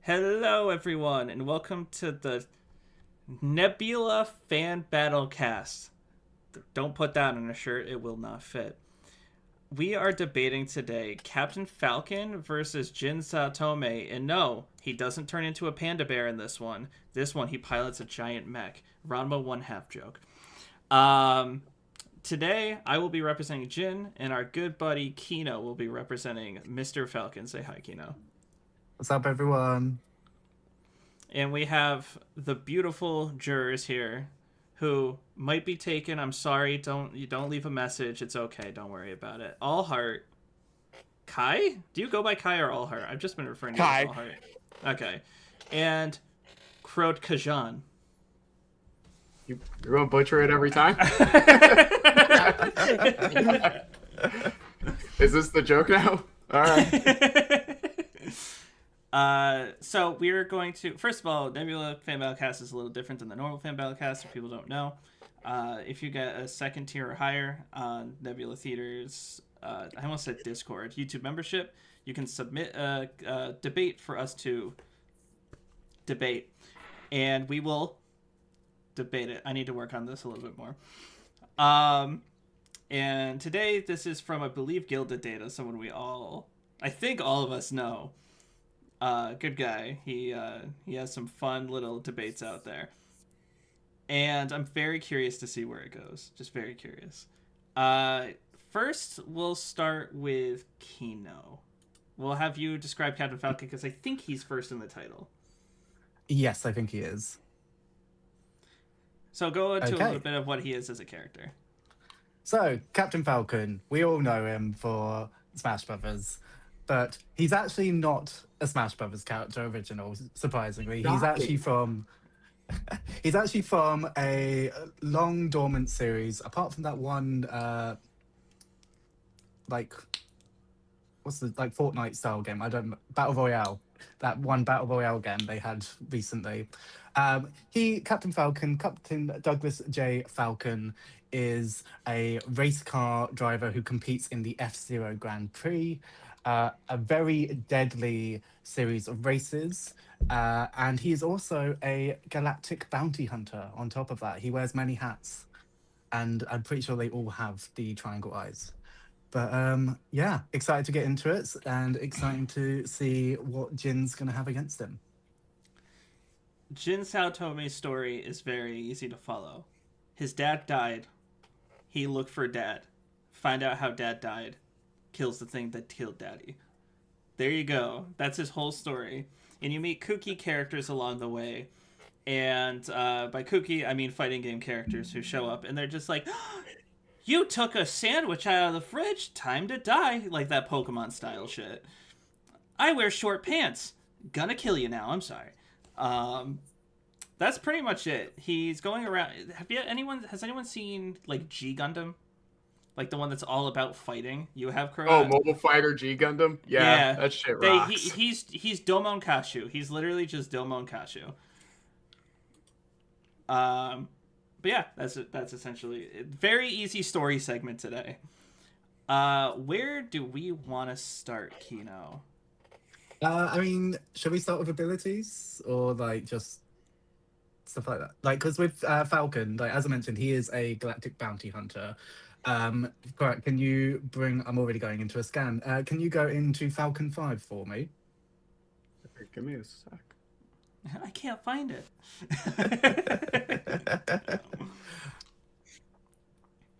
Hello, everyone, and welcome to the Nebula Fan Battle Cast. Don't put that on a shirt, it will not fit. We are debating today Captain Falcon versus Jin Saotome, and no, he doesn't turn into a panda bear in this one. This one, he pilots a giant mech. Ranma one half joke. Um, Today, I will be representing Jin, and our good buddy Kino will be representing Mr. Falcon. Say hi, Kino. What's up, everyone? And we have the beautiful jurors here who might be taken. I'm sorry, don't leave a message. It's okay, don't worry about it. All Heart. Kai? Do you go by Kai or All Heart? I've just been referring to you as Kai. All Heart. Okay. And Krod Kajan. You're gonna butcher it every time? Is this the joke now? All right. So we're going to, first of all, Nebula Fan Battlecast is a little different than the normal Fan Battlecast, if people don't know. If you get a second tier or higher on Nebula Theater's, I almost said Discord, YouTube membership, you can submit a debate for us to debate, and we will debate it. I need to work on this a little bit more. And today, this is from, I believe, Gilded Data, someone I think all of us know. Good guy. He has some fun little debates out there, and I'm very curious to see where it goes. Just very curious. First, we'll start with Kino. We'll have you describe Captain Falcon because I think he's first in the title. Yes, I think he is. So go into a Okay. little bit of what he is as a character. So, Captain Falcon, we all know him for Smash Brothers, but he's actually not a Smash Brothers character original, surprisingly. He's actually from a long dormant series, apart from that one what's the Fortnite style game? I don't Battle Royale. That one Battle Royale game they had recently. Captain Douglas J. Falcon is a race car driver who competes in the F-Zero Grand Prix, a very deadly series of races. And he is also a galactic bounty hunter on top of that. He wears many hats, and I'm pretty sure they all have the triangle eyes. But yeah, excited to get into it and exciting to see what Jin's going to have against him. Jin Saotome's story is very easy to follow. His dad died. He looked for dad. Find out how dad died. Kills the thing that killed daddy. There you go. That's his whole story. And you meet kooky characters along the way. And by kooky, I mean fighting game characters who show up and they're just like, you took a sandwich out of the fridge. Time to die. Like that Pokemon style shit. I wear short pants. Gonna kill you now. I'm sorry. That's pretty much it. He's going around. Has anyone seen like G Gundam? Like the one that's all about fighting. You have Crow. Oh, Mobile Fighter G Gundam? Yeah, that shit rocks. He's Domon Kashu. He's literally just Domon Kashu. But yeah, that's essentially it. Very easy story segment today. Where do we want to start, Kino? I mean, should we start with abilities or just stuff like that? Because with Falcon, as I mentioned, he is a galactic bounty hunter. Correct. Can you bring? I'm already going into a scan. Can you go into Falcon 5 for me? Give me a sec. I can't find it.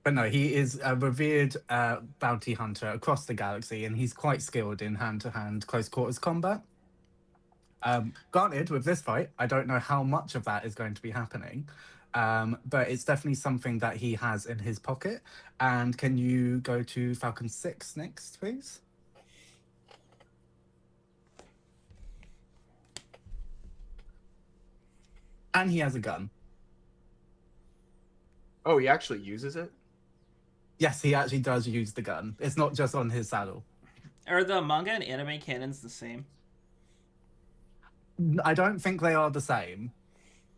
But no, he is a revered bounty hunter across the galaxy, and he's quite skilled in hand-to-hand close quarters combat. Granted, with this fight, I don't know how much of that is going to be happening, but it's definitely something that he has in his pocket. And can you go to Falcon 6 next, please? And he has a gun. Oh, he actually uses it? Yes, he actually does use the gun. It's not just on his saddle. Are the manga and anime canons the same? I don't think they are the same.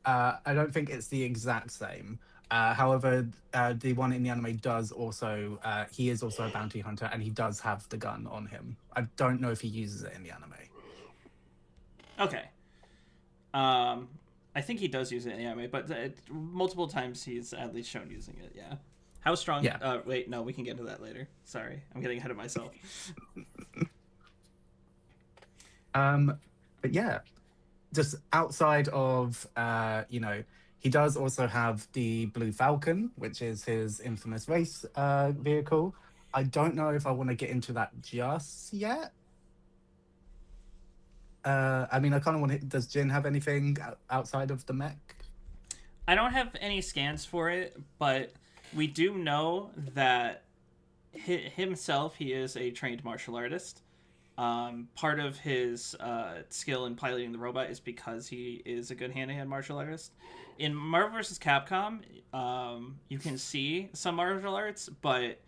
I don't think it's the exact same. However, the one in the anime does also, he is also a bounty hunter, and he does have the gun on him. I don't know if he uses it in the anime. Okay. I think he does use it in the anime, but multiple times he's at least shown using it. Yeah. How strong? Yeah. Wait, no, we can get into that later. Sorry, I'm getting ahead of myself. But yeah, just outside of he does also have the Blue Falcon, which is his infamous race vehicle. I don't know if I want to get into that just yet. I mean, I kind of want to. Does Jin have anything outside of the mech? I don't have any scans for it, but we do know that himself, he is a trained martial artist. Part of his skill in piloting the robot is because he is a good hand-to-hand martial artist. In Marvel vs. Capcom, you can see some martial arts, but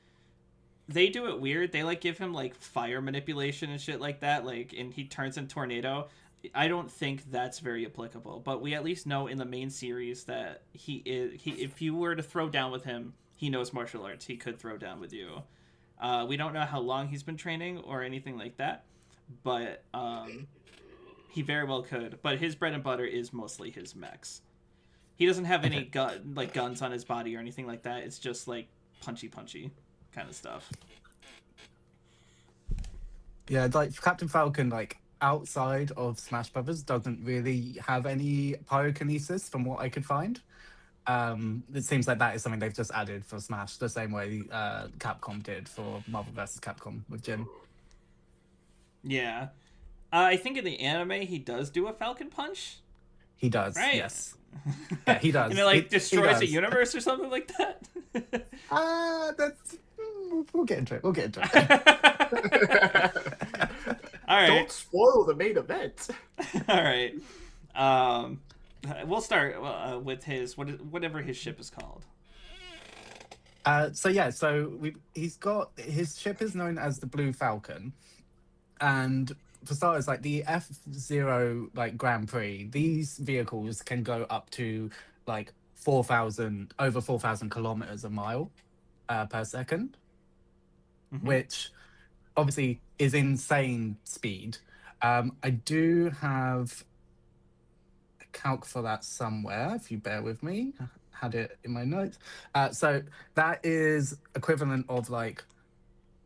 they do it weird. They like give him like fire manipulation and shit like that, like, and he turns into tornado. I don't think that's very applicable, but we at least know in the main series that he if you were to throw down with him, he knows martial arts. He could throw down with you. We don't know how long he's been training or anything like that, but he very well could. But his bread and butter is mostly his mechs. He doesn't have any guns on his body or anything like that. It's just like punchy kind of stuff. Yeah, like Captain Falcon, like outside of Smash Brothers, doesn't really have any pyrokinesis from what I could find. It seems like that is something they've just added for Smash, the same way Capcom did for Marvel vs. Capcom with Jin. Yeah. I think in the anime he does do a Falcon Punch. He does, right? Yes. Yeah, he does. And it like destroys a universe or something like that? That's... We'll get into it. We'll get into it. All right. Don't spoil the main event. All right. We'll start with his whatever his ship is called. He's got his ship is known as the Blue Falcon, and for starters, like the F-Zero like Grand Prix, these vehicles can go up to like 4,000 kilometers a mile per second, which obviously is insane speed. I do have calc for that somewhere, if you bear with me. I had it in my notes. So that is equivalent of like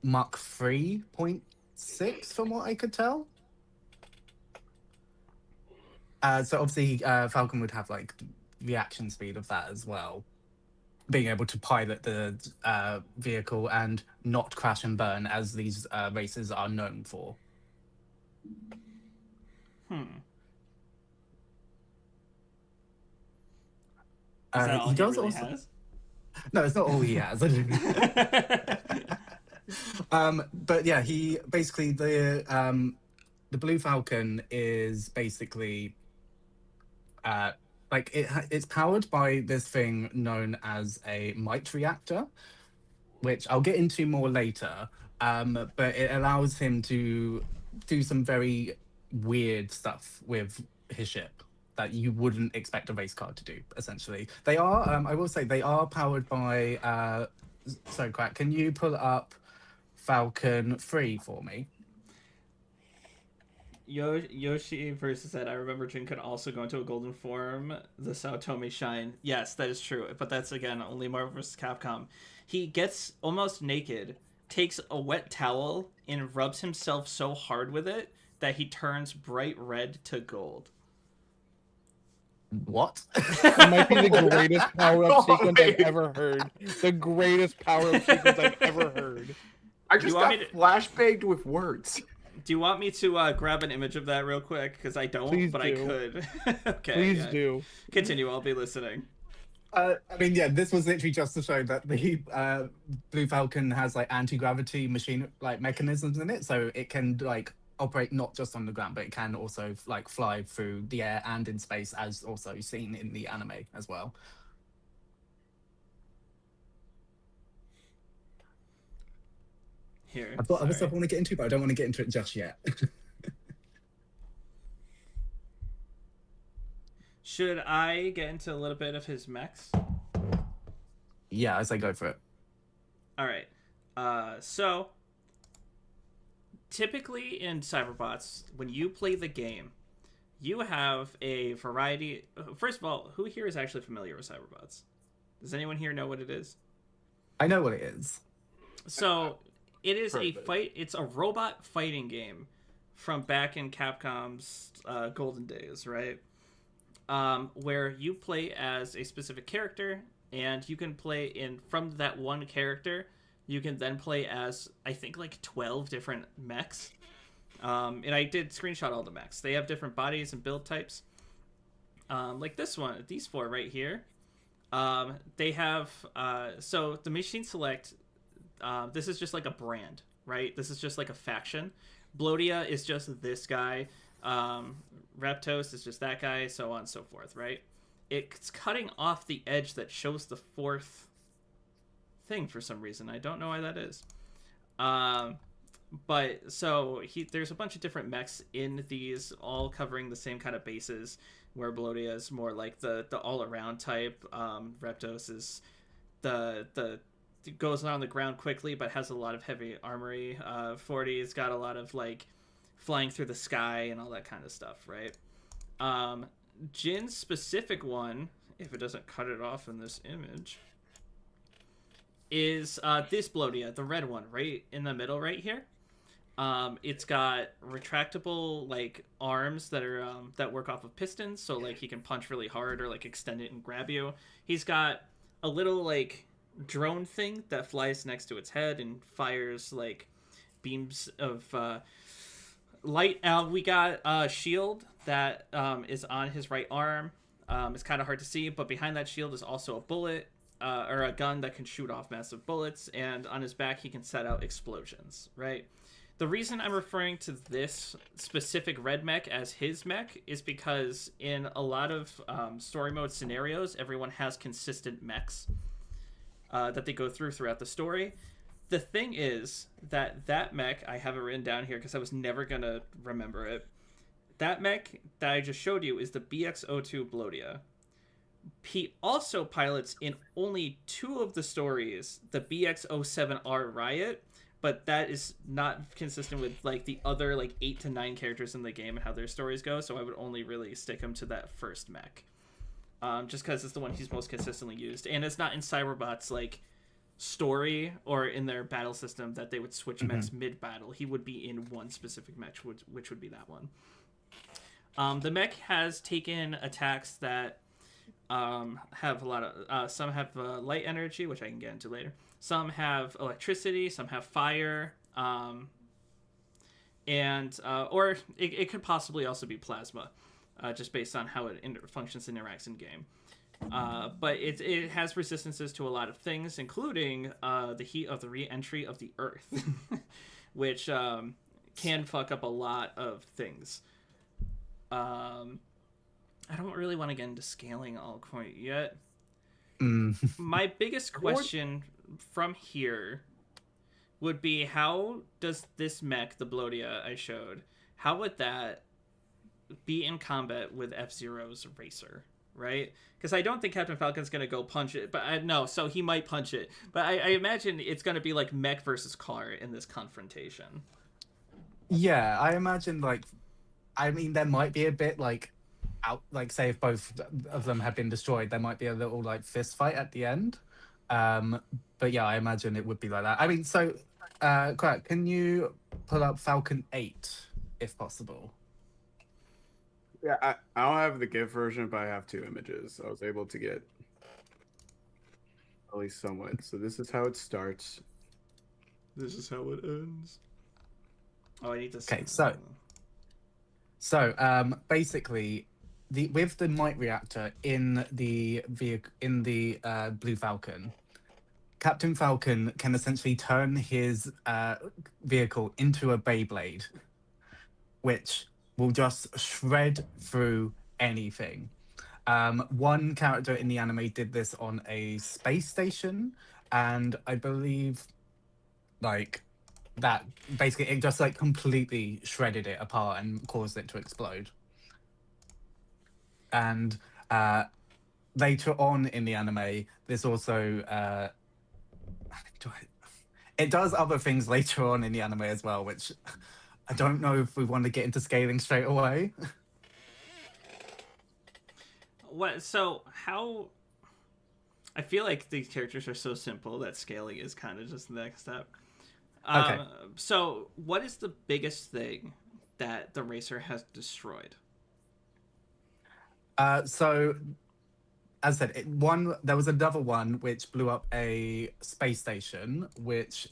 Mach 3.6 from what I could tell. So obviously Falcon would have like reaction speed of that as well, being able to pilot the vehicle and not crash and burn as these races are known for. Is that all he does really also has? No, it's not all he has. But yeah, he basically the Blue Falcon is basically it's powered by this thing known as a mite reactor, which I'll get into more later. But it allows him to do some very weird stuff with his ship that you wouldn't expect a race car to do, essentially. They are, I will say, they are powered by... So, Crack, can you pull up Falcon 3 for me? Yoshi versus that. I remember Jin could also go into a golden form, the Saotome Shine. Yes, that is true. But that's, again, only Marvel vs. Capcom. He gets almost naked, takes a wet towel, and rubs himself so hard with it that he turns bright red to gold. What? It might be the greatest power-up sequence I've ever heard. The greatest power-up sequence I've ever heard. I just got flashbanged with words. Do you want me to grab an image of that real quick? Because I don't, Please but do. I could. Okay. Please do. Continue, I'll be listening. I mean, yeah, this was literally just to show that the Blue Falcon has like anti-gravity machine like mechanisms in it, so it can like operate not just on the ground, but it can also like fly through the air and in space, as also seen in the anime as well. Here. I've got other stuff I want to get into, but I don't want to get into it just yet. Should I get into a little bit of his mechs? Yeah, I say go for it. All right. So typically in Cyberbots, when you play the game, you have a variety. First of all, who here is actually familiar with Cyberbots? Does anyone here know what it is? I know what it is. So it is Heard a of it. fight. It's a robot fighting game from back in Capcom's golden days, right? Where you play as a specific character, and you can play in from that one character. You can then play as I think like 12 different mechs. And I did screenshot all the mechs. They have different bodies and build types. Like this one, these four right here. They have so the machine select. This is just like a brand, right? This is just like a faction. Blodia is just this guy. Reptos is just that guy, so on and so forth, right? It's cutting off the edge that shows the fourth thing for some reason. I don't know why that is. But so there's a bunch of different mechs in these, all covering the same kind of bases. Where Blodia is more like the all around type. Reptos is the goes on the ground quickly, but has a lot of heavy armory. 40's got a lot of like flying through the sky and all that kind of stuff, right? Jin's specific one, if it doesn't cut it off in this image, is this Blodia, the red one, right in the middle, right here. It's got retractable like arms that are that work off of pistons, so like he can punch really hard or like extend it and grab you. He's got a little like drone thing that flies next to its head and fires like beams of light. We got a shield that is on his right arm. It's kind of hard to see, but behind that shield is also a bullet or a gun that can shoot off massive bullets, and on his back he can set out explosions, right? The reason I'm referring to this specific red mech as his mech is because in a lot of story mode scenarios, everyone has consistent mechs that they go throughout the story. The thing is that mech, I have it written down here because I was never going to remember it. That mech that I just showed you is the BX-02 Blodia. He also pilots in only 2 of the stories the BX-07R Riot, but that is not consistent with like the other like 8 to 9 characters in the game and how their stories go, so I would only really stick him to that first mech. Just because it's the one he's most consistently used, and it's not in Cyberbots like story or in their battle system that they would switch mechs mid-battle. He would be in one specific mech, which would be that one. The mech has taken attacks that have a lot of some have light energy, which I can get into later. Some have electricity, some have fire, and or it could possibly also be plasma, just based on how it functions and interacts in game. But it has resistances to a lot of things, including the heat of the re-entry of the Earth, which can fuck up a lot of things. I don't really want to get into scaling all quite yet. My biggest question from here would be, how does this mech, the Blodia I showed, how would that be in combat with F-Zero's Racer, right? Because I don't think Captain Falcon's going to go punch it, but no, so he might punch it. But I imagine it's going to be like mech versus car in this confrontation. Yeah, I imagine like, I mean, there might be a bit like out, like say if both of them have been destroyed, there might be a little like fist fight at the end. But yeah, I imagine it would be like that. I mean, so, Crack, can you pull up Falcon 8 if possible? Yeah, I don't have the GIF version, but I have 2 images. I was able to get at least somewhat. So this is how it starts. This is how it ends. Oh, I need to. Okay, so basically, with the might reactor in the vehicle in the Blue Falcon, Captain Falcon can essentially turn his vehicle into a Beyblade, which will just shred through anything. One character in the anime did this on a space station, and I believe, like, that basically it just like completely shredded it apart and caused it to explode. And later on in the anime, this also it does other things later on in the anime as well, which I don't know if we want to get into scaling straight away. what? So how? I feel like these characters are so simple that scaling is kind of just the next step. Okay. So what is the biggest thing that the racer has destroyed? So, as I said, there was another one which blew up a space station, which,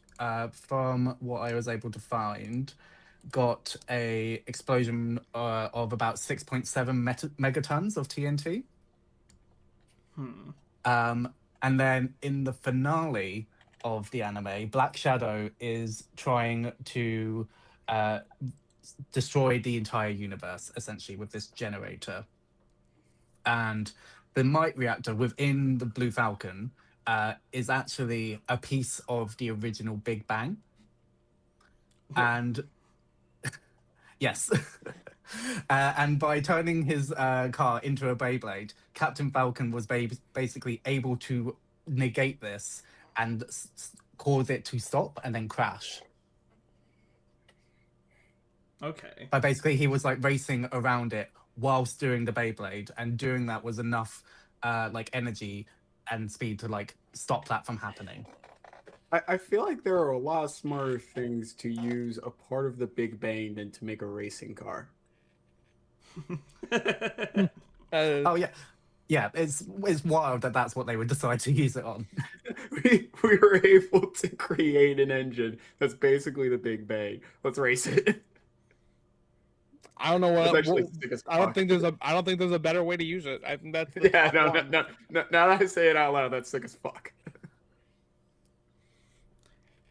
from what I was able to find, got a explosion of about 6.7 megatons of TNT. Hmm. And then in the finale of the anime, Black Shadow is trying to uh, destroy the entire universe essentially with this generator. And the might reactor within the Blue Falcon is actually a piece of the original Big Bang. And yes. And by turning his car into a Beyblade, Captain Falcon was basically able to negate this and cause it to stop and then crash. Okay. But basically, he was like racing around it whilst doing the Beyblade, and doing that was enough like energy and speed to like stop that from happening. I feel like there are a lot of smarter things to use a part of the Big Bang than to make a racing car. Oh yeah, yeah. It's wild that that's what they would decide to use it on. we were able to create an engine that's basically the Big Bang. Let's race it. I don't know It's what. actually sick as I don't fuck. think there's a better way to use it. I think that's the Yeah, top no, one. no. Now that I say it out loud, that's sick as fuck.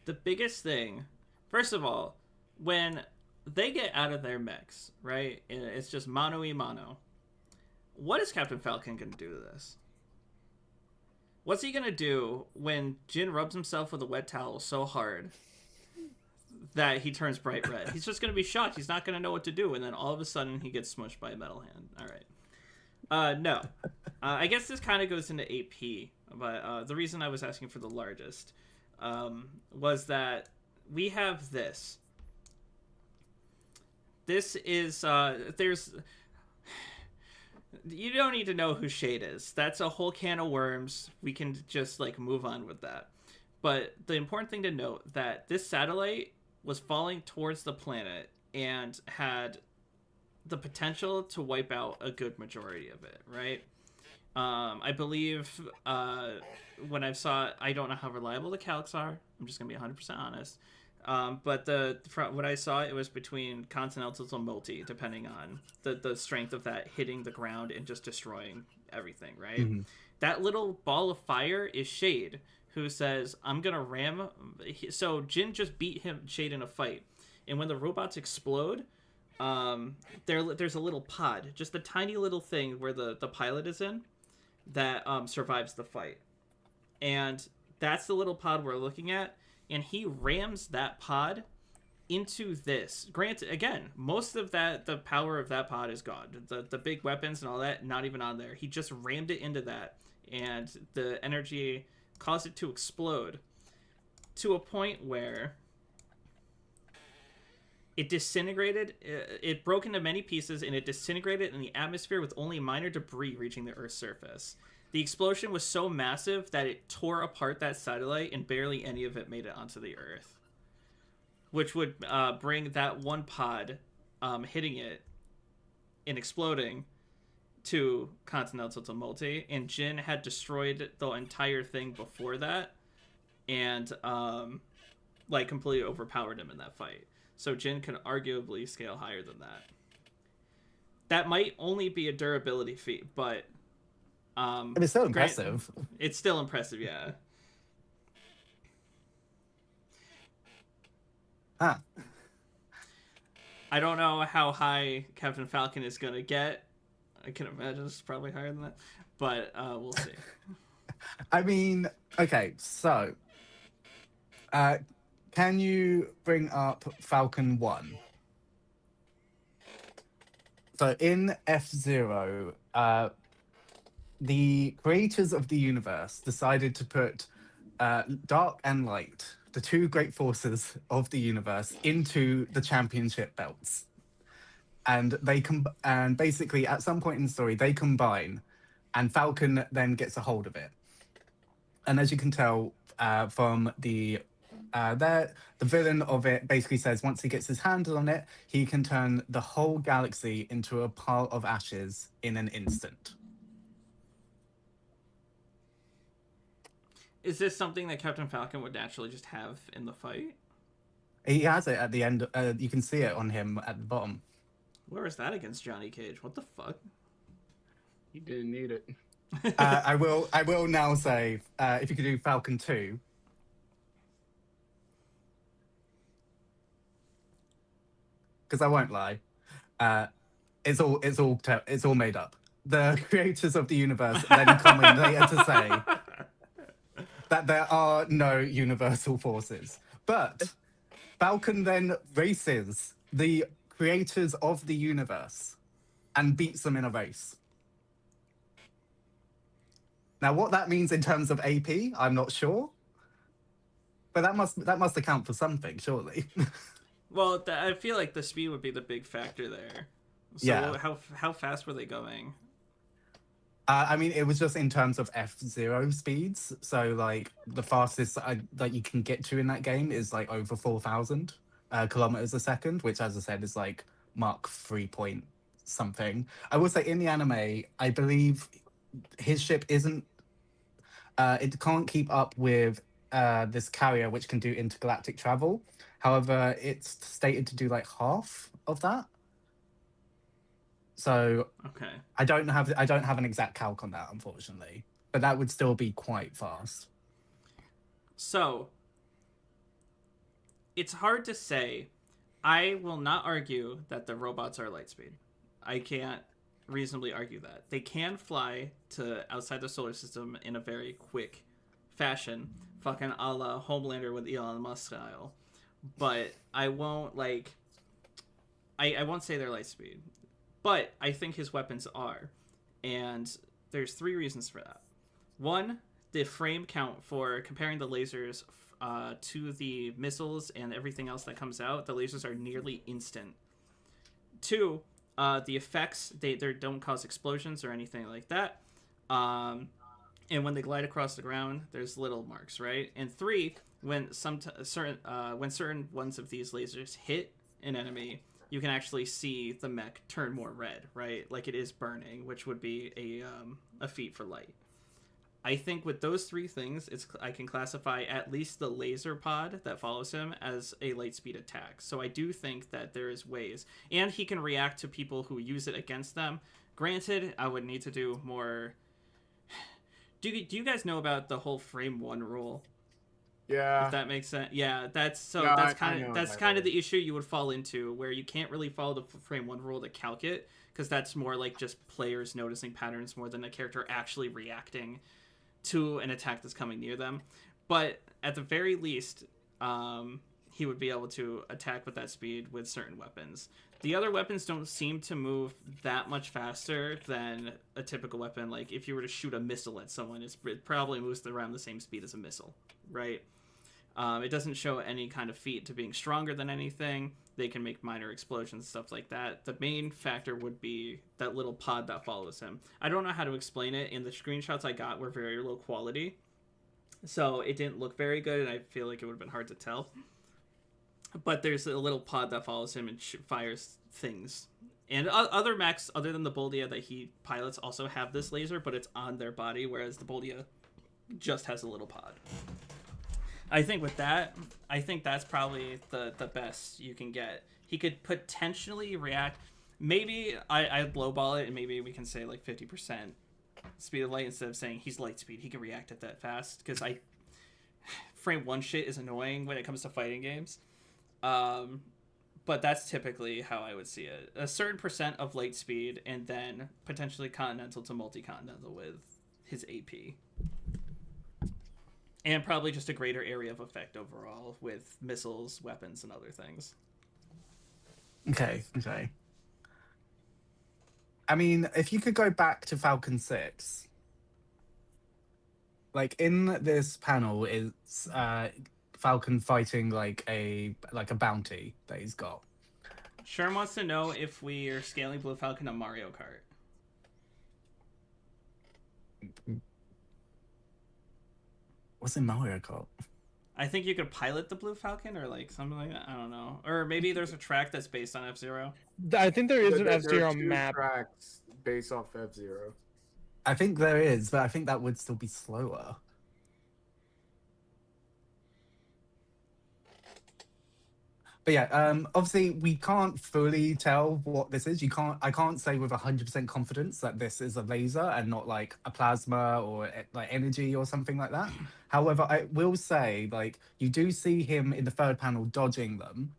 The biggest thing, first of all, when they get out of their mechs, right? And it's just mano y mano. What is Captain Falcon going to do to this? What's he going to do when Jin rubs himself with a wet towel so hard that he turns bright red? He's just going to be shocked. He's not going to know what to do. And then all of a sudden he gets smushed by a metal hand. All right. No. I guess this kind of goes into AP. But the reason I was asking for the largest was that we have this. This is, there's... You don't need to know who Shade is. That's a whole can of worms. We can just, like, move on with that. But the important thing to note that this satellite was falling towards the planet and had the potential to wipe out a good majority of it, right? I believe when I saw it, I don't know how reliable the calcs are. I'm just going to be 100% honest. But when I saw it was between continentals and multi, depending on the strength of that hitting the ground and just destroying everything, right? Mm-hmm. That little ball of fire is Shade, who says, I'm going to ram... So Jin just beat Shade in a fight. And when the robots explode, there's a little pod, just a tiny little thing where the pilot is in, that survives the fight. And that's the little pod we're looking at. And he rams that pod into this. Granted, again, most of the power of that pod is gone. The big weapons and all that, not even on there. He just rammed it into that, and the energy caused it to explode to a point where it disintegrated. It broke into many pieces, and it disintegrated in the atmosphere with only minor debris reaching the Earth's surface. The explosion was so massive that it tore apart that satellite, and barely any of it made it onto the Earth. Which would bring that one pod hitting it and exploding to Continental to Multi. And Jin had destroyed the entire thing before that, and like completely overpowered him in that fight. So Jin can arguably scale higher than that. That might only be a durability feat, but it's still impressive. It's still impressive, yeah. Huh. I don't know how high Captain Falcon is going to get. I can imagine it's probably higher than that, but we'll see. I mean, okay, so can you bring up Falcon 1? So in F-Zero, the creators of the universe decided to put dark and light, the two great forces of the universe, into the championship belts. And they and basically at some point in the story, they combine. and Falcon then gets a hold of it. And as you can tell from the villain of it basically says once he gets his hands on it, he can turn the whole galaxy into a pile of ashes in an instant. Is this something that Captain Falcon would naturally just have in the fight? He has it at the end. You can see it on him at the bottom. Where is that against Johnny Cage? What the fuck? He didn't need it. I will now say if you could do Falcon 2. Because I won't lie, it's all made up. The creators of the universe then come in later to say that there are no universal forces. But Falcon then races the creators of the universe and beats them in a race. Now, what that means in terms of AP, I'm not sure. But that must account for something, surely. Well, I feel like the speed would be the big factor there. So Yeah. How fast were they going? I mean, it was just in terms of F0 speeds. So, like, the fastest that you can get to in that game is, like, over 4,000 kilometers a second, which, as I said, is, like, Mach 3 point something. I will say, in the anime, I believe his ship isn't... it can't keep up with this carrier, which can do intergalactic travel. However, it's stated to do, like, half of that. So Okay. I don't have an exact calc on that, unfortunately, but that would still be quite fast. So it's hard to say. I will not argue that the robots are light speed. I can't reasonably argue that. They can fly to outside the solar system in a very quick fashion, fucking a la Homelander with Elon Musk style. But I won't I won't say they're light speed. But I think his weapons are. And there's 3 reasons for that. 1, the frame count for comparing the lasers to the missiles and everything else that comes out. The lasers are nearly instant. 2, the effects, they don't cause explosions or anything like that. And when they glide across the ground, there's little marks, right? And 3, when certain ones of these lasers hit an enemy, you can actually see the mech turn more red, right? Like it is burning, which would be a feat for light. I think with those 3 things, I can classify at least the laser pod that follows him as a light speed attack. So I do think that there is ways. And he can react to people who use it against them. Granted, I would need to do more... Do you guys know about the whole frame 1 rule? Yeah. If that makes sense. Yeah, that's No, that's I know that's that kind of is. the issue you would fall into, where you can't really follow the frame 1 rule to calc it, because that's more like just players noticing patterns more than a character actually reacting to an attack that's coming near them. But at the very least, he would be able to attack with that speed with certain weapons. The other weapons don't seem to move that much faster than a typical weapon. Like if you were to shoot a missile at someone, it probably moves around the same speed as a missile, right? It doesn't show any kind of feat to being stronger than anything. They can make minor explosions, stuff like that. The main factor would be that little pod that follows him. I don't know how to explain it, and the screenshots I got were very low quality, so it didn't look very good, and I feel like it would have been hard to tell. But there's a little pod that follows him and fires things. And other mechs, other than the Boldia that he pilots, also have this laser, but it's on their body, whereas the Boldia just has a little pod. I think with that, that's probably the best you can get. He could potentially react. Maybe I'd lowball it, and maybe we can say like 50% speed of light instead of saying he's light speed. He can react at that fast, because frame 1 shit is annoying when it comes to fighting games. But that's typically how I would see it. A certain percent of light speed, and then potentially continental to multi-continental with his AP. And probably just a greater area of effect overall with missiles, weapons, and other things. Okay. I mean, if you could go back to Falcon 6, like in this panel is Falcon fighting like a bounty that he's got. Sherm wants to know if we are scaling Blue Falcon on Mario Kart. What's in Mario Kart? I think you could pilot the Blue Falcon or like something like that. I don't know. Or maybe there's a track that's based on F-Zero. I think there is an There are F-Zero two map. tracks based off F-Zero. I think there is, but I think that would still be slower. But yeah, obviously we can't fully tell what this is. I can't say with 100% confidence that this is a laser and not like a plasma or like energy or something like that. However, I will say like you do see him in the third panel dodging them,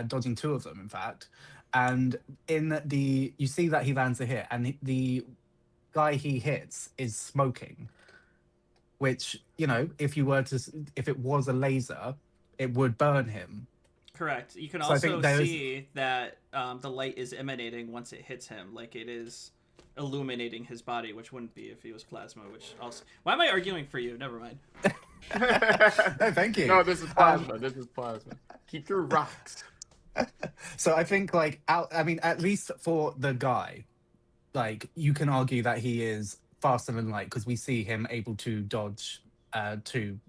dodging two of them in fact, and you see that he lands a hit, and the guy he hits is smoking, which if it was a laser, it would burn him. Correct. You can So I also think there's- see that the light is emanating once it hits him, like it is illuminating his body, which wouldn't be if he was plasma. Which also, why am I arguing for you? Never mind. No, thank you. No, this is plasma. This is plasma. Keep your rocks. So I think at least for the guy, like you can argue that he is faster than light because we see him able to dodge to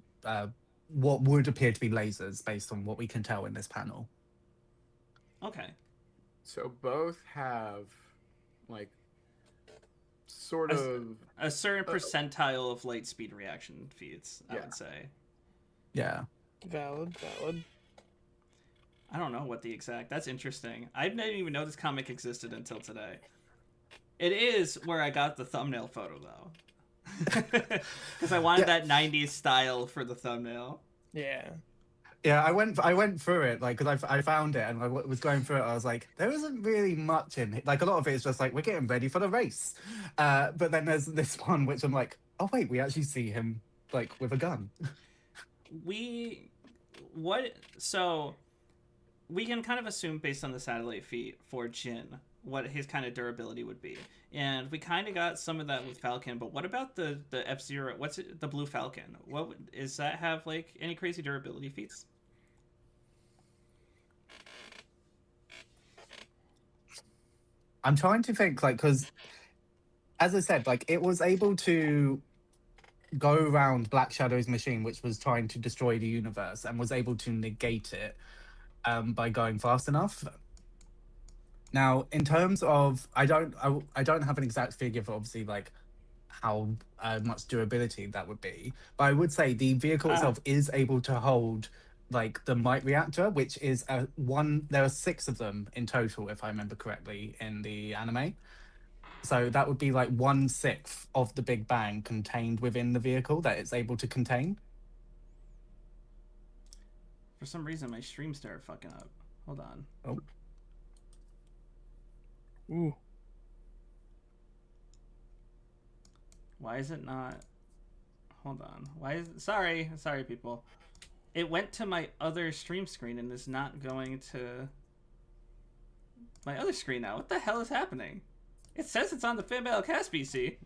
what would appear to be lasers based on what we can tell in this panel. Okay. So both have like sort of A certain percentile of light speed reaction feeds, I Yeah. would say. Yeah. Valid. I don't know what the exact. That's interesting. I didn't even know this comic existed until today. It is where I got the thumbnail photo though. Because I wanted that 90s style for the thumbnail. Yeah. Yeah, I went through it like because I found it and I was going through it. I was like, there isn't really much in it. Like a lot of it is just like we're getting ready for the race, but then there's this one which I'm like, oh wait, we actually see him like with a gun. So we can kind of assume based on the satellite feed for Jin what his kind of durability would be, and we kind of got some of that with Falcon. But what about the F-Zero? What's it, the Blue Falcon? Is that have like any crazy durability feats? I'm trying to think like because, as I said, like it was able to go around Black Shadow's machine, which was trying to destroy the universe, and was able to negate it by going fast enough. Now, in terms of, I don't have an exact figure for obviously like how much durability that would be, but I would say the vehicle itself is able to hold like the might reactor, which is there are 6 of them in total, if I remember correctly, in the anime. So that would be like 1/6 of the Big Bang contained within the vehicle that it's able to contain. For some reason, my stream started fucking up. Hold on. Oh. Ooh. Why is it not? Hold on. Why is sorry, people. It went to my other stream screen and is not going to my other screen now. What the hell is happening? It says it's on the Fanmail Cast PC.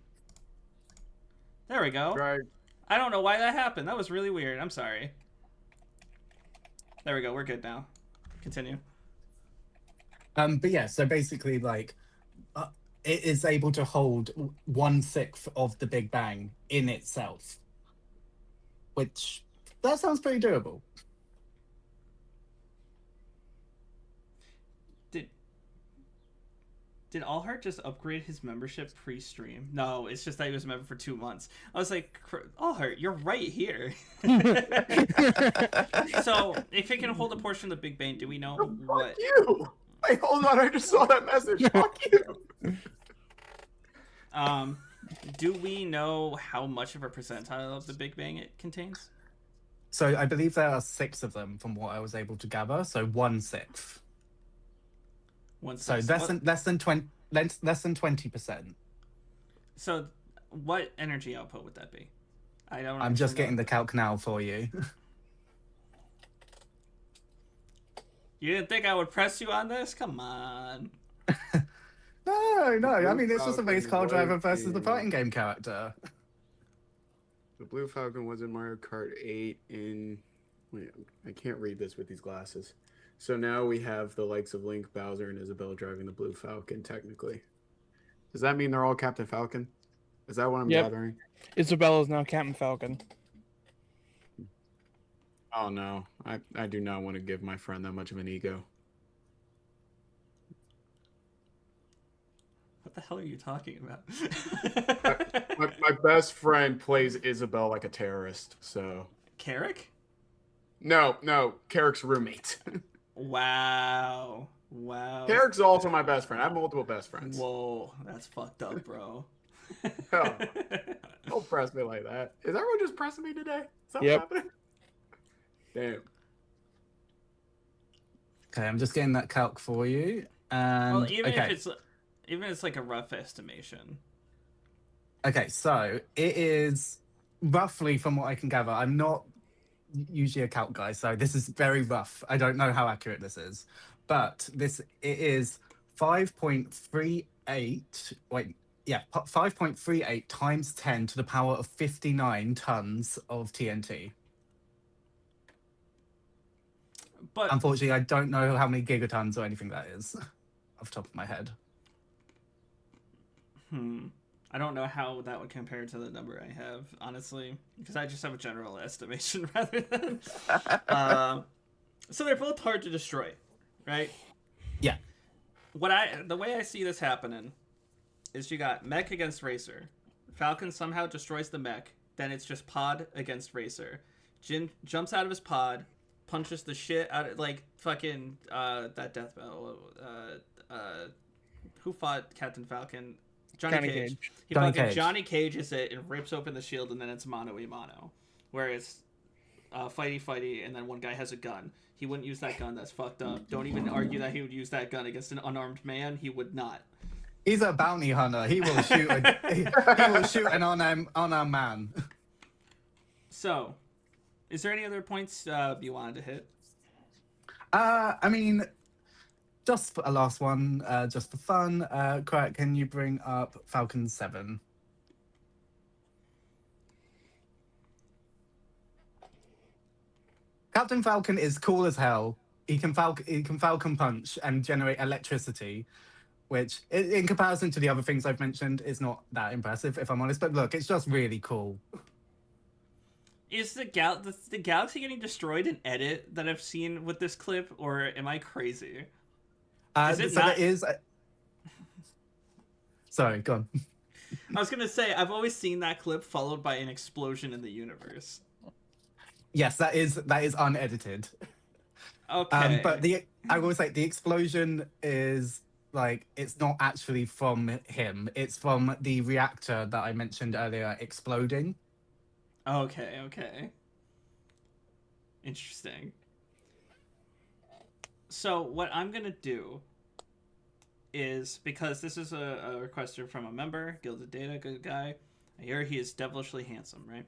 There we go. right. I don't know why that happened. That was really weird. I'm sorry. There we go. We're good now. Continue. But yeah, so basically, like, it is able to hold 1/6 of the Big Bang in itself, which that sounds pretty doable. Did Allheart just upgrade his membership pre-stream? No, it's just that he was a member for 2 months. I was like, Allheart, you're right here. So, if it can hold a portion of the Big Bang, do we know what? Fuck you! Wait, hold on, I just saw that message. Fuck you! Do we know how much of a percentile of the Big Bang it contains? So I believe there are 6 of them, from what I was able to gather. So 1/6. So less than 20%. So, what energy output would that be? I don't. I'm just getting the calc now for you. You didn't think I would press you on this? Come on. No. I mean, it's just a Falcon race car driver was versus the in- fighting game character. The Blue Falcon was in Mario Kart 8 in... Wait, I can't read this with these glasses. So now we have the likes of Link, Bowser, and Isabelle driving the Blue Falcon, technically. Does that mean they're all Captain Falcon? Is that what I'm Yep. gathering? Isabella's now Captain Falcon. Oh no, I do not want to give my friend that much of an ego. What the hell are you talking about? My best friend plays Isabel like a terrorist. So Carrick? no, Carrick's roommate. Wow. Wow. Carrick's also my best friend. I have multiple best friends. Whoa, that's fucked up, bro. Oh, don't press me like that. Is everyone just pressing me today? Is that Yep. what's happening? Damn. Okay, I'm just getting that calc for you. And Well, even okay. if it's like a rough estimation. Okay, so it is roughly from what I can gather. I'm not usually a calc guy, so this is very rough. I don't know how accurate this is, but it is 5.38. Wait, yeah, 5.38 times 10 to the power of 59 tons of TNT. But Unfortunately, I don't know how many gigatons or anything that is off the top of my head. I don't know how that would compare to the number I have, honestly, because I just have a general estimation rather than. So they're both hard to destroy, right? Yeah. The way I see this happening is you got mech against racer. Falcon somehow destroys the mech. Then it's just pod against racer. Jin jumps out of his pod, punches the shit out of like fucking that death battle. Who fought Captain Falcon? Johnny Cage. He Johnny fucking Cage. Johnny Cages it and rips open the shield, and then it's mano a mano. Where it's fighty, and then one guy has a gun. He wouldn't use that gun. That's fucked up. Don't even argue that he would use that gun against an unarmed man. He would not. He's a bounty hunter. He will shoot. He will shoot an unarmed man. So, is there any other points you wanted to hit? I mean, just for a last one, just for fun, Crack, can you bring up Falcon 7? Captain Falcon is cool as hell. He can Falcon punch and generate electricity, which, in comparison to the other things I've mentioned, is not that impressive, if I'm honest. But look, it's just really cool. Is the galaxy getting destroyed in edit that I've seen with this clip, or am I crazy? Is it so not? there is. Sorry, go on. I was gonna say I've always seen that clip followed by an explosion in the universe. Yes, that is unedited. Okay. But I will say the explosion is like it's not actually from him. It's from the reactor that I mentioned earlier exploding. Okay. Interesting. So what I'm gonna do is, because this is a request from a member, Gilded Data, good guy. I hear he is devilishly handsome, right?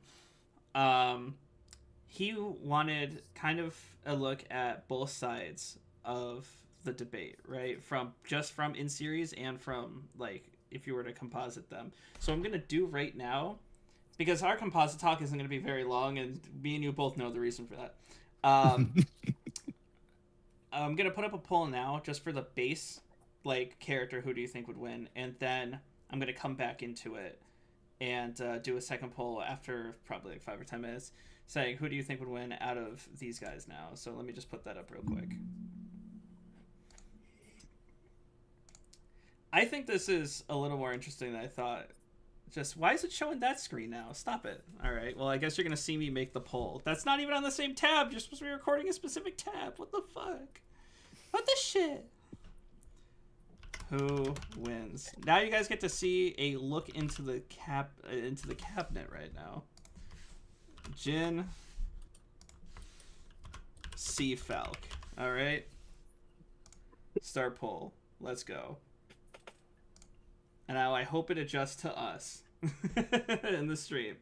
He wanted kind of a look at both sides of the debate, right? From in series and from like if you were to composite them. So I'm gonna do right now, because our composite talk isn't gonna be very long, and me and you both know the reason for that. I'm gonna put up a poll now just for the base like character. Who do you think would win? And then I'm gonna come back into it and do a second poll after probably like 5 or 10 minutes, saying who do you think would win out of these guys now. So let me just put that up real quick. I think this is a little more interesting than I thought. Just, why is it showing that screen now? Stop it. All right, well, I guess you're going to see me make the poll. That's not even on the same tab. You're supposed to be recording a specific tab. What the fuck? What the shit? Who wins? Now you guys get to see a look into the cabinet right now. Jin, C Falc. All right. Start poll. Let's go. And now I hope it adjusts to us in the stream.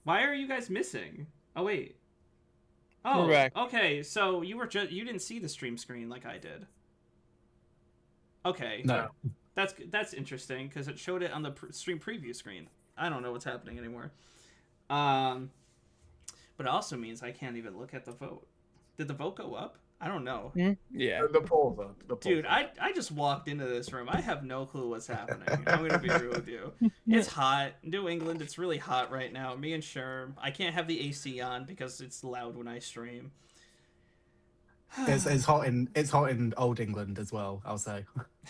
Why are you guys missing? Oh wait. Oh, We're back. okay. So you didn't see the stream screen like I did. Okay. No. That's interesting because it showed it on the stream preview screen. I don't know what's happening anymore. But it also means I can't even look at the vote. Did the vote go up? I don't know. Yeah. The poll's up. The poll's Dude, up. I just walked into this room. I have no clue what's happening. I'm gonna be real with you. It's hot. New England, it's really hot right now. Me and Sherm. I can't have the AC on because it's loud when I stream. It's hot in Old England as well, I'll say.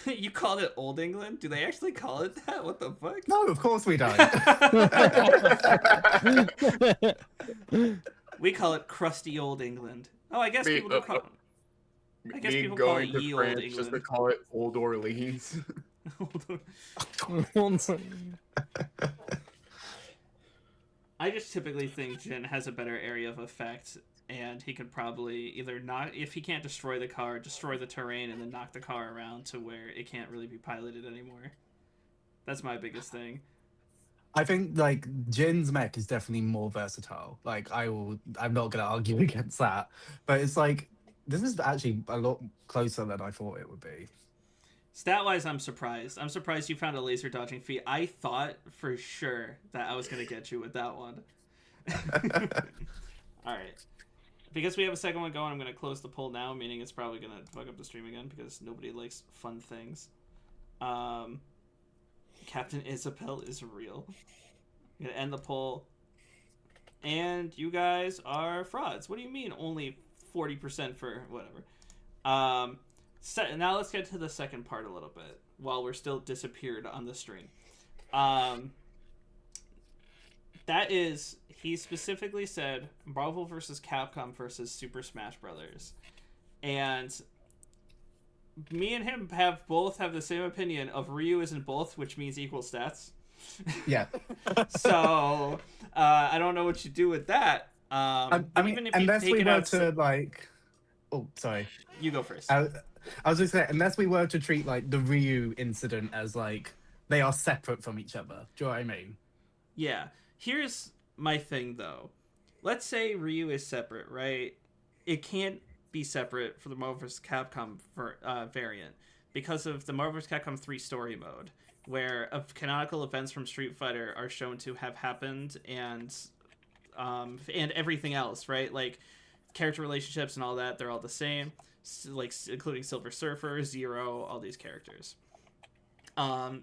You called it Old England? Do they actually call it that? What the fuck? No, of course we don't. We call it crusty Old England. Oh, I guess people don't call it. I guess Me people call going it to ye France Old just to England. call it Old Orleans. I just typically think Jin has a better area of effect, and he could probably either not, if he can't destroy the car, destroy the terrain, and then knock the car around to where it can't really be piloted anymore. That's my biggest thing. I think like Jin's mech is definitely more versatile. Like I'm not gonna argue against that. But it's like this is actually a lot closer than I thought it would be. Stat-wise, I'm surprised. I'm surprised you found a laser dodging feat. I thought for sure that I was going to get you with that one. Alright. Because we have a second one going, I'm going to close the poll now, meaning it's probably going to fuck up the stream again because nobody likes fun things. Captain Isabel is real. I'm going to end the poll. And you guys are frauds. What do you mean only 40% for whatever? Now let's get to the second part a little bit while we're still disappeared on the stream. That is, he specifically said Marvel versus Capcom versus Super Smash Brothers, and me and him both have the same opinion of Ryu is in both, which means equal stats. Yeah. So I don't know what you do with that. I mean, even if unless you take we it were out, to like, oh, sorry. you go first. I was just saying, unless we were to treat like the Ryu incident as like they are separate from each other. Do you know what I mean? Yeah. Here's my thing, though. Let's say Ryu is separate, right? It can't be separate for the Marvel vs. Capcom variant because of the Marvel vs. Capcom 3 story mode, where canonical events from Street Fighter are shown to have happened, and everything else, right? Like character relationships and all that, they're all the same, like including Silver Surfer, Zero, all these characters.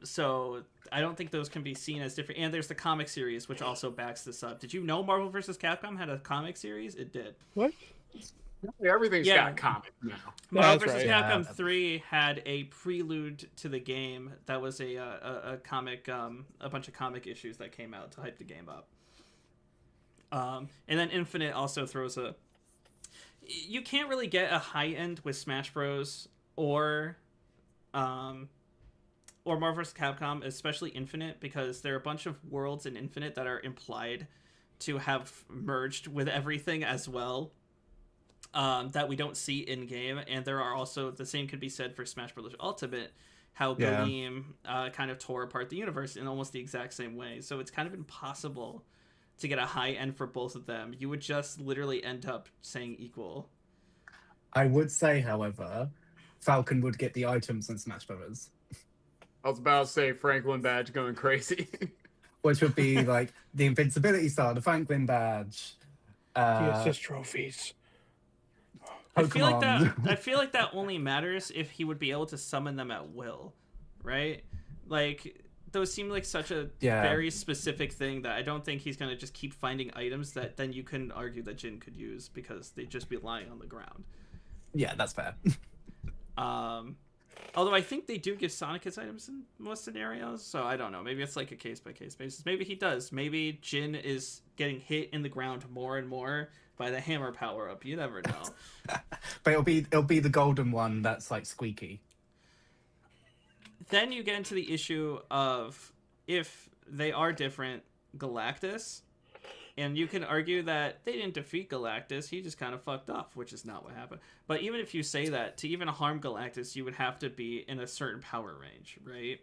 So I don't think those can be seen as different. And there's the comic series, which also backs this up. Did you know Marvel vs. Capcom had a comic series? It did. What? Everything's Yeah. got a comic now. Marvel That's vs. right. Capcom Yeah. 3 had a prelude to the game that was a comic, a bunch of comic issues that came out to hype the game up. And then Infinite also throws a... You can't really get a high end with Smash Bros. Or Marvel vs. Capcom, especially Infinite, because there are a bunch of worlds in Infinite that are implied to have merged with everything as well, that we don't see in game. And there are also, the same could be said for Smash Bros. Ultimate, how Yeah. Galeem kind of tore apart the universe in almost the exact same way. So it's kind of impossible to get a high end for both of them. You would just literally end up saying equal. I would say, however, Falcon would get the items in Smash Brothers, I was about to say Franklin badge going crazy. which would be like the Invincibility Star, the Franklin badge, The assist trophies. I feel like Pokemon. I feel like that only matters if he would be able to summon them at will, right? Like those seem like such a very specific thing that I don't think he's gonna just keep finding items that then you can argue that Jin could use because they'd just be lying on the ground. Yeah, that's fair. Although I think they do give Sonic his items in most scenarios, so I don't know. Maybe it's like a case-by-case basis. Maybe he does. Maybe Jin is getting hit in the ground more and more by the hammer power-up. You never know. But it'll be the golden one that's like squeaky. Then you get into the issue of if they are different, Galactus, and you can argue that they didn't defeat Galactus, he just kind of fucked off, which is not what happened. But even if you say that, to even harm Galactus, you would have to be in a certain power range, right?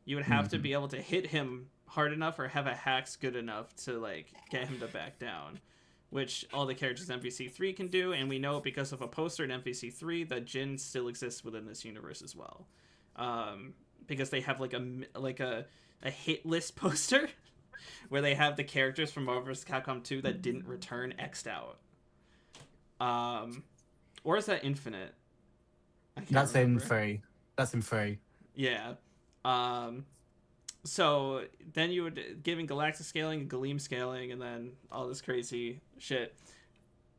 You would have to be able to hit him hard enough or have a hacks good enough to like get him to back down, which all the characters in MVC3 can do, and we know because of a poster in MVC3 that Jin still exists within this universe as well. Because they have like a hit list poster where they have the characters from Marvel vs. Capcom 2 that didn't return X'd out. Or is that Infinite? I can't That's in remember. 3. That's in 3. Yeah. So then you would giving galactic scaling and Galeem scaling and then all this crazy shit.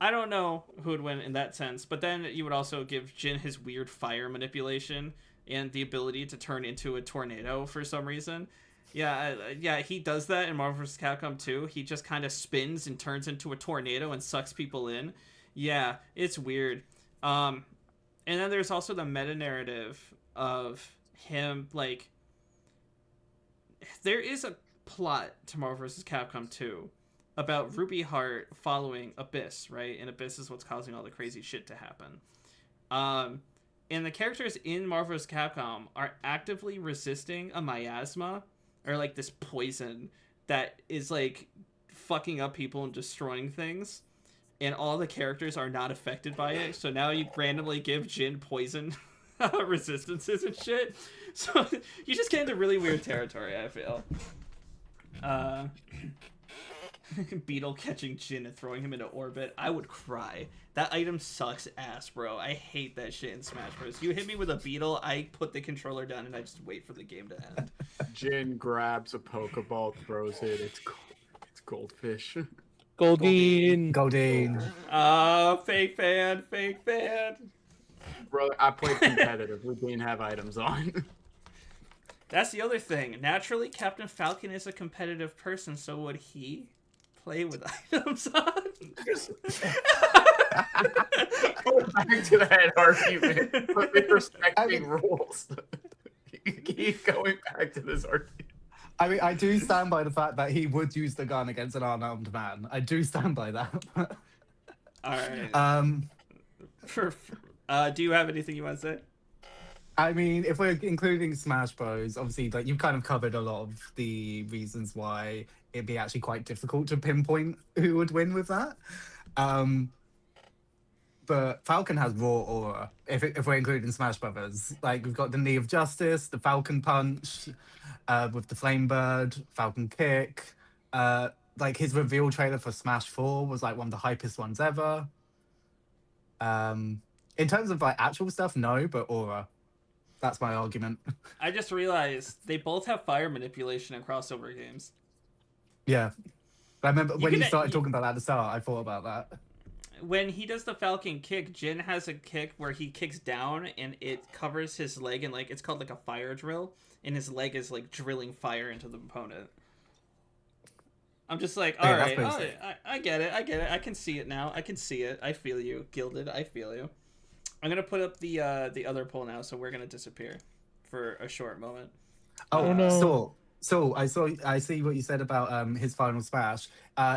I don't know who would win in that sense, but then you would also give Jin his weird fire manipulation and the ability to turn into a tornado for some reason. Yeah, he does that in Marvel vs. Capcom 2. He just kind of spins and turns into a tornado and sucks people in. Yeah, it's weird. And then there's also the meta narrative of him, like, there is a plot to Marvel vs. Capcom 2 about Ruby Heart following Abyss, right? And Abyss is what's causing all the crazy shit to happen. And the characters in Marvel vs. Capcom are actively resisting a miasma, or like this poison that is like fucking up people and destroying things. And all the characters are not affected by it. So now you randomly give Jin poison resistances and shit. So you just get into really weird territory, I feel. Beetle catching Jin and throwing him into orbit. I would cry. That item sucks ass, bro. I hate that shit in Smash Bros. You hit me with a Beetle, I put the controller down and I just wait for the game to end. Jin grabs a Pokeball, throws it. It's goldfish. Goldeen. Goldeen. Fake fan. Brother, I played competitive. We didn't have items on. That's the other thing. Naturally, Captain Falcon is a competitive person, so would he play with items on? Go back to that argument. But with respecting rules. You keep going back to this argument. I mean, I do stand by the fact that he would use the gun against an unarmed man. I do stand by that. All right. Do you have anything you want to say? I mean, if we're including Smash Bros, obviously, like you've kind of covered a lot of the reasons why it'd be actually quite difficult to pinpoint who would win with that. But Falcon has raw aura. If we're including Smash Brothers, like we've got the Knee of Justice, the Falcon Punch, with the Flame Bird, Falcon Kick. Like his reveal trailer for Smash 4 was like one of the hypest ones ever. In terms of like actual stuff, no, but aura. That's my argument. I just realized they both have fire manipulation in crossover games. Yeah. I remember when you can- started talking about that at the start, I thought about that. When he does the Falcon kick, Jin has a kick where he kicks down and it covers his leg and like it's called like a fire drill, and his leg is like drilling fire into the opponent. I'm just like, all right, I get it. I can see it now. I can see it. I feel you, Gilded. I feel you. I'm gonna put up the other poll now, so we're gonna disappear for a short moment. Oh no. So I see what you said about his final smash.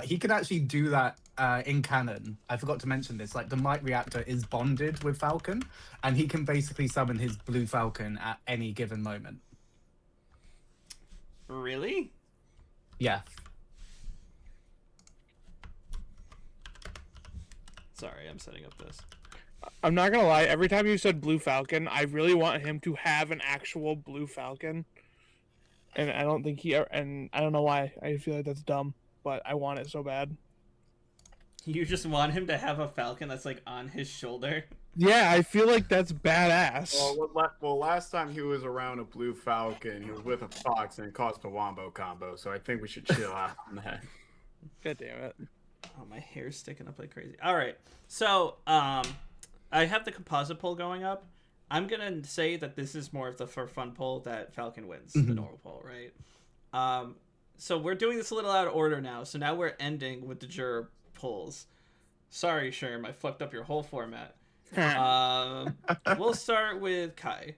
He can actually do that in canon. I forgot to mention this. Like the Might Reactor is bonded with Falcon, and he can basically summon his Blue Falcon at any given moment. Really? Yeah. Sorry, I'm setting up this. I'm not gonna lie. Every time you said Blue Falcon, I really want him to have an actual Blue Falcon, and I don't think and I don't know why. I feel like that's dumb, but I want it so bad. You just want him to have a Falcon that's like on his shoulder? Yeah, I feel like that's badass. Well, last time he was around a Blue Falcon, he was with a Fox and it caused a Wombo combo, so I think we should chill out on that. God damn it. Oh, my hair's sticking up like crazy. All right. So, I have the composite poll going up. I'm going to say that this is more of the for fun poll that Falcon wins, the normal poll, right? So we're doing this a little out of order now. So now we're ending with the juror polls. Sorry, Sherm, I fucked up your whole format. We'll start with Kai.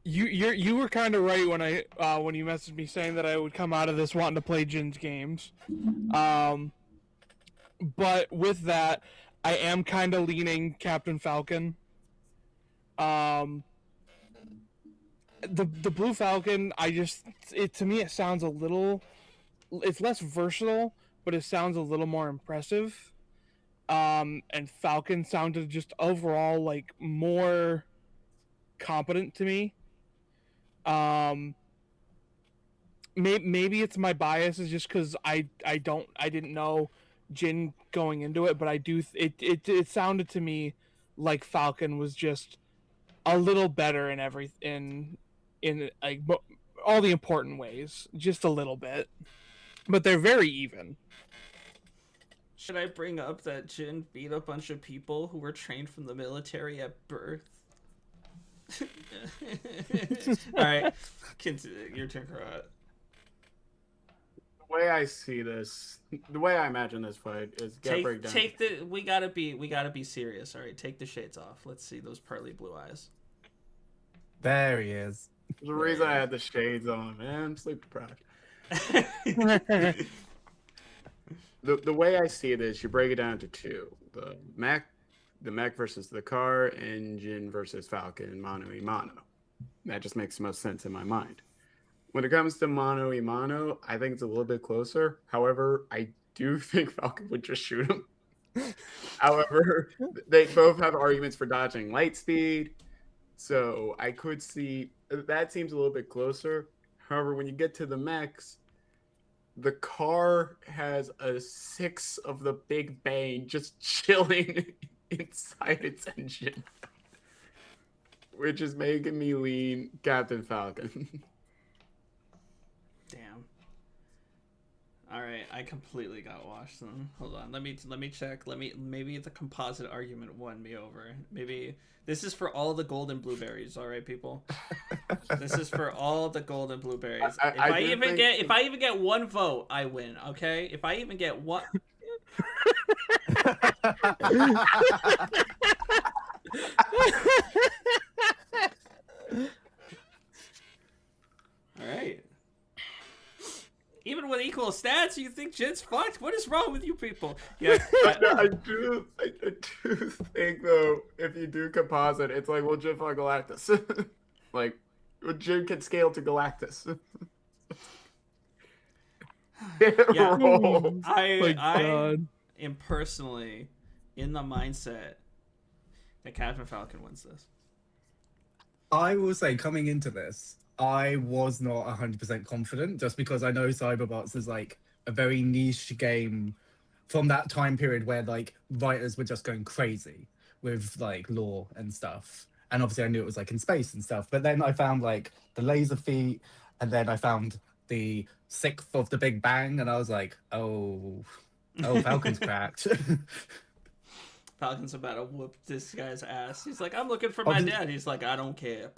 You were kind of right when you messaged me saying that I would come out of this wanting to play Jin's games. But with that, I am kind of leaning Captain Falcon. The Blue Falcon, to me it sounds a little, it's less versatile, but it sounds a little more impressive. And Falcon sounded just overall like more competent to me. Maybe it's my bias is just because I didn't know Jin going into it, but I do it sounded to me like Falcon was just a little better in in like all the important ways, just a little bit, but they're very even. Should I bring up that Jin beat a bunch of people who were trained from the military at birth? All right, your turn, Karat. The way I see this, the way I imagine this fight is breakdown. We gotta be serious. All right, take the shades off. Let's see those pearly blue eyes. There he is. There's a reason I had the shades on, man. I'm sleep deprived. The way I see it is you break it down to two: the mech versus the car, and Jin versus Falcon, mano a mano. That just makes the most sense in my mind. When it comes to mano a mano, I think it's a little bit closer. However, I do think Falcon would just shoot him. However, they both have arguments for dodging light speed, so I could see that seems a little bit closer. However, when you get to the mechs, the car has a 6 of the Big Bang just chilling inside its engine, which is making me lean Captain Falcon. Damn. All right, I completely got washed. Then hold on, let me check. Maybe the composite argument won me over. Maybe this is for all the golden blueberries. All right, people. This is for all the golden blueberries. If I even get one vote, I win. Okay, if I even get one. All right. Even with equal stats, you think Jin's fucked? What is wrong with you people? Yeah, I do think though, if you do composite, it's like, well, Jin fought Galactus. Like, well, Jin can scale to Galactus. Yeah. Roll. I am personally in the mindset that Captain Falcon wins this. I will say, coming into this, I was not 100% confident, just because I know Cyberbots is like a very niche game from that time period where like writers were just going crazy with like lore and stuff. And obviously I knew it was like in space and stuff. But then I found like the laser feet, and then I found the 6th of the Big Bang, and I was like, oh, Falcon's cracked. Falcon's about to whoop this guy's ass. He's like, I'm looking for my dad. He's like, I don't care.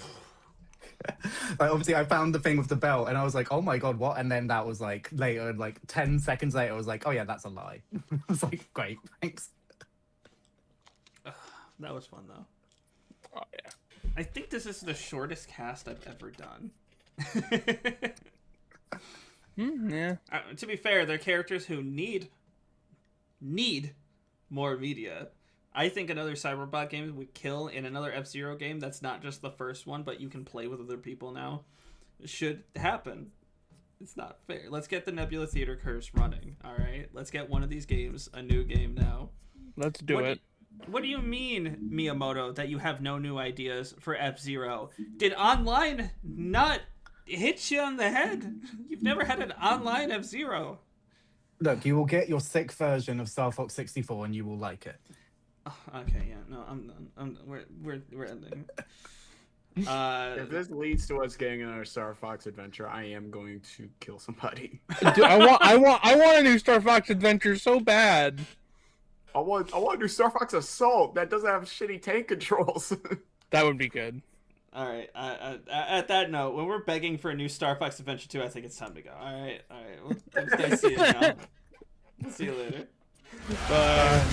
Like, obviously I found the thing with the belt, and I was like, oh my god, what? And then that was like later, like 10 seconds later, I was like, oh yeah, that's a lie. I was like, great, thanks. That was fun though. Oh yeah. I think this is the shortest cast I've ever done. Yeah. To be fair, they're characters who need more media. I think another Cyberbot game would kill in another F-Zero game that's not just the first one, but you can play with other people now. It should happen. It's not fair. Let's get the Nebula Theater curse running, all right? Let's get one of these games a new game now. Let's do it. What do you mean, Miyamoto, that you have no new ideas for F-Zero? Did online not hit you on the head? You've never had an online F-Zero. Look, you will get your sick version of Star Fox 64 and you will like it. Oh, okay, yeah, no, we're ending. If this leads to us getting another Star Fox adventure, I am going to kill somebody. Dude, I want a new Star Fox adventure so bad. I want a new Star Fox Assault that doesn't have shitty tank controls. That would be good. All right. At that note, when we're begging for a new Star Fox Adventure 2, I think it's time to go. All right. Well, nice to see you, John. See you later. Bye.